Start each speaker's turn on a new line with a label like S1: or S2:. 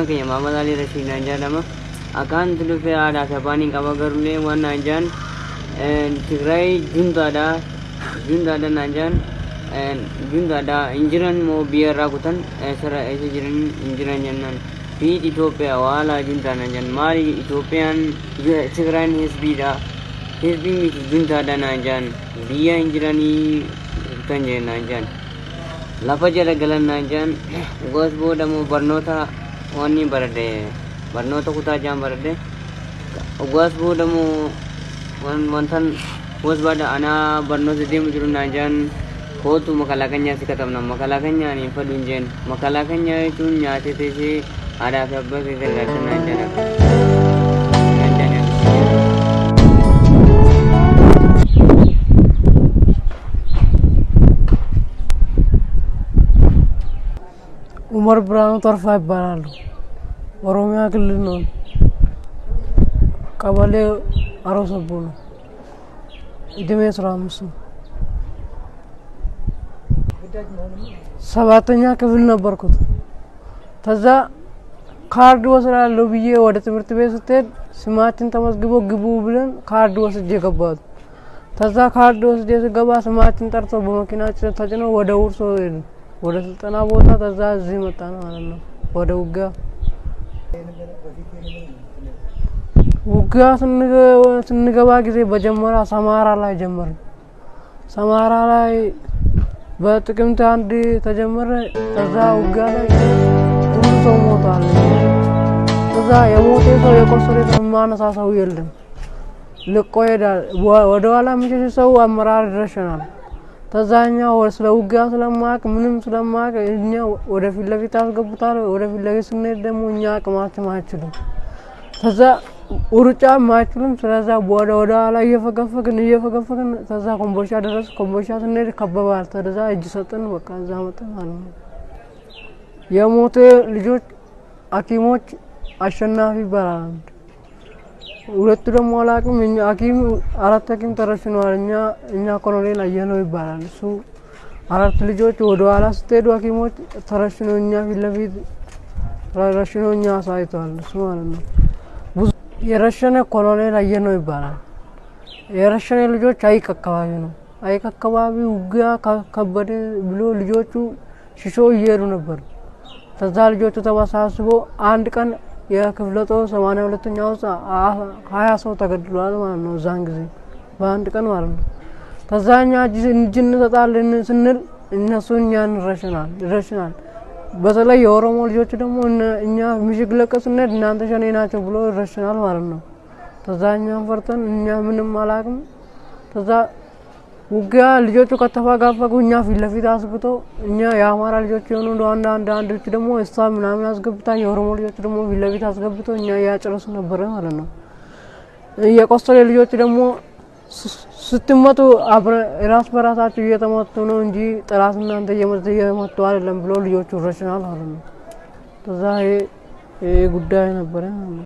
S1: maqaan keenya Maamad Alii Rashiidhaan jedhama. Akkaan tulufee aadaa fi afaanii qaba garuu waan naan jedhan Tigraay juntaadha naan jedhan juntaadha injiran moo biyya irraa kutan sara isa jiran injiran jennaan fi Itoophiyaa waala juntaa naan jedhan maali Itoophiyaan Tigraan hizbiidha hizbii miti juntaadha naan jedhan biyya injiranii kan jedhan naan jedhan lafa jala galan naan jedhan goos booda moo barnoota wanni baradhe barnoota kutaa jaan baradhe goos booda moo wantan goos bada ana barnoota deemu jiru naan jedhan kootu makalaakanyaa si katabna makalaakanyaa ni fadhuun jeen makalaakanyaa jechuun nyaatee teessee aadaa fi abbaa fi gargaarsa naan jedhan
S2: ኡመር ብርሃኑ ተርፋ ይባላሉ። ኦሮሚያ ክልል ነው። ቀበሌ አሮሰቦ ነው። እድሜ 15 ነው። ሰባተኛ ክፍል ነበርኩት። ተዛ ካርድ ወስዳለሁ ብዬ ወደ ትምህርት ቤት ስትሄድ ስማችን ተመዝግቦ ግቡ ብለን ካርድ ወስጄ ገባሁ። ተዛ ካርድ ወስጄ ስገባ ስማችን ጠርቶ በመኪናችን ተጭኖ ወደ ውርሶ ሄድን። ወደ ስልጠና ቦታ ተዛ እዚህ መጣን ማለት ነው። ወደ ውጊያ ስንገባ ጊዜ በጀመራ ሰማራ ላይ ጀመርን። ሰማራ ላይ በጥቅምት 1 ተጀመረ። ተዛ ውጊያ ላይ ብዙ ሰው ሞቷል። ተዛ የሞተ ሰው የቆሰለ ሰው ማነሳ ሰው የለም። ልቆ ሄዳል። ወደ ኋላ የሚሸሽ ሰው አመራር ይረሸናል። ተዛኛ ስለ ውጊያ ስለማቅ ምንም ስለማቅ እኛ ወደ ፊት ለፊት አስገቡታል። ወደ ፊት ለፊት ስንሄድ ደግሞ እኛ አቅማችን አይችልም። ተዛ ሩጫ ማይችልም። ስለዛ ወደ ኋላ እየፈገፈግን ተዛ ኮምቦልቻ ደረስ። ኮምቦልቻ ስንሄድ ከበባል። ተዛ እጅ ሰጥን። በቃ እዛ መጣን ማለት ነው። የሞተ ልጆች ሐኪሞች አሸናፊ ይባላል። ሁለቱ ደግሞ አላቅም። እኛ ሐኪም 4 ሐኪም ተረሽነዋል። እኛ ኮሎኔል አየነው ይባላል። እሱ 4 ልጆች ወደ ኋላ ስትሄዱ ሐኪሞች ተረሽነው እኛ ፊት ለፊት ተረሽነው እኛ አሳይቷል እሱ ማለት ነው። ብዙ የረሸነ ኮሎኔል አየነው ይባላል። የረሸነ ልጆች አይቅ አካባቢ ነው። አይቅ አካባቢ ውጊያ ከበደ ብሎ ልጆቹ ሽሾ እየሄዱ ነበር። ተዛ ልጆቹ ተባሳስቦ አንድ ቀን የክፍለ ጦር 82ኛው 20 ሰው ተገድሏል ማለት ነው። ዛን ጊዜ በአንድ ቀን ማለት ነው። ተዛኛ እጅ እንሰጣለን ስንል እነሱ እኛን ይረሽናል። በተለይ የኦሮሞ ልጆች ደግሞ እኛ ምሽግ ለቀስነ እናንተ ሸኔ ናቸው ብሎ ይረሽናል ማለት ነው። ተዛኛን ፈርተን እኛ ምንም አላቅም። ተዛ ውጊያ ልጆቹ ከተፋጋፈጉ እኛ ፊት ለፊት አስግቶ እኛ የአማራ ልጆች የሆኑ አንዳንዶች ደግሞ እሷ ምናምን አስገብታ የኦሮሞ ልጆች ደግሞ ፊት ለፊት አስገብቶ እኛ ያጨረሱ ነበር ማለት ነው። የቆሰለ ልጆች ደግሞ ስትመጡ ራስ በራሳቸው እየተመቱ ነው እንጂ ጠላት እናንተ እየመቱ አይደለም ብሎ ልጆቹ ረሽናል ማለት ነው። ተዛ ይሄ ጉዳይ ነበር።